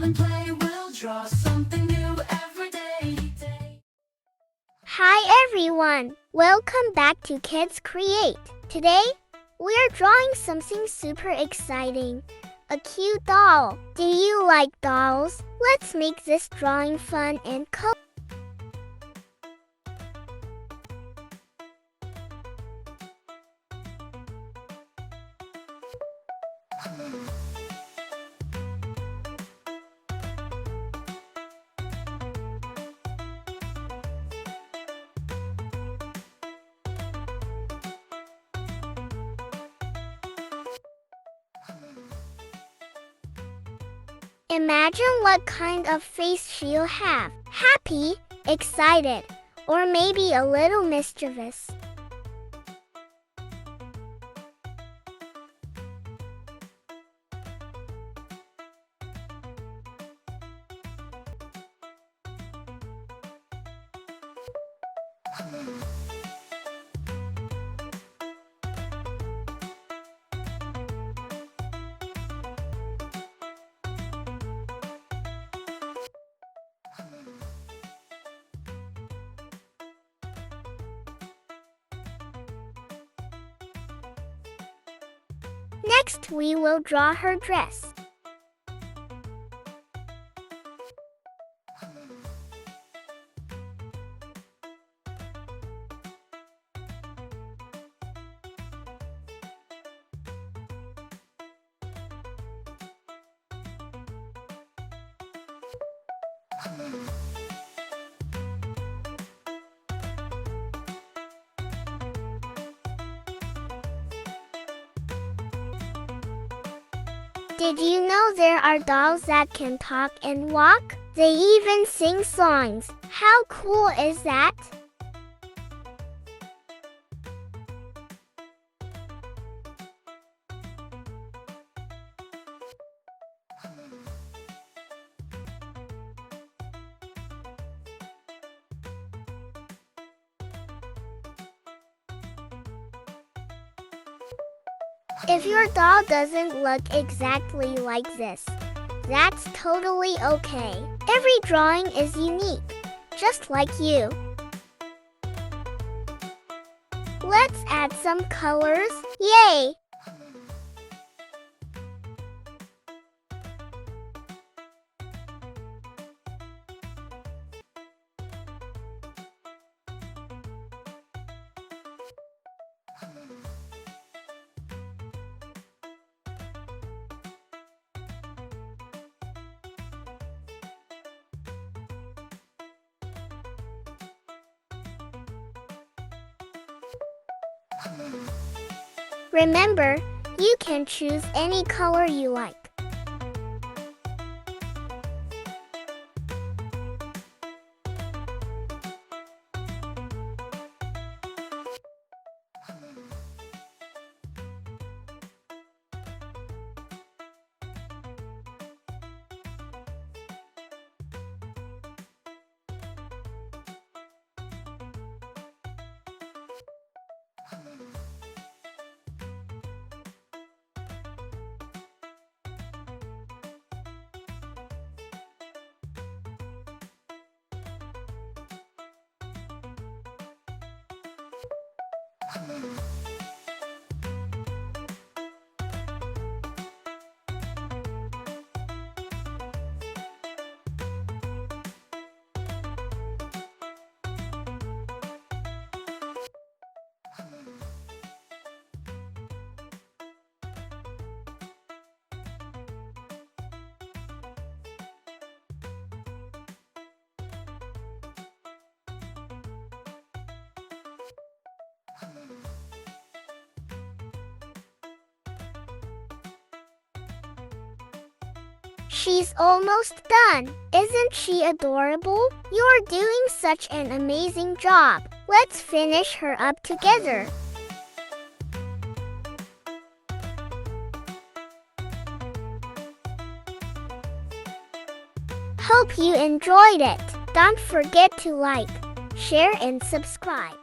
smile and play. We'll draw something new every day. Hi everyone! Welcome back to Kids Create. Today, we're drawing something super exciting. A cute doll. Do you like dolls? Let's make this drawing fun and colorful. Imagine what kind of face she'll have. Happy, excited, or maybe a little mischievous. Next, we will draw her dress. Did you know there are dolls that can talk and walk? They even sing songs. How cool is that? If your doll doesn't look exactly like this, that's totally okay. Every drawing is unique, just like you. Let's add some colors. Yay! Remember, you can choose any color you like. She's almost done. Isn't she adorable? You're doing such an amazing job. Let's finish her up together. Hope you enjoyed it. Don't forget to like, share and subscribe.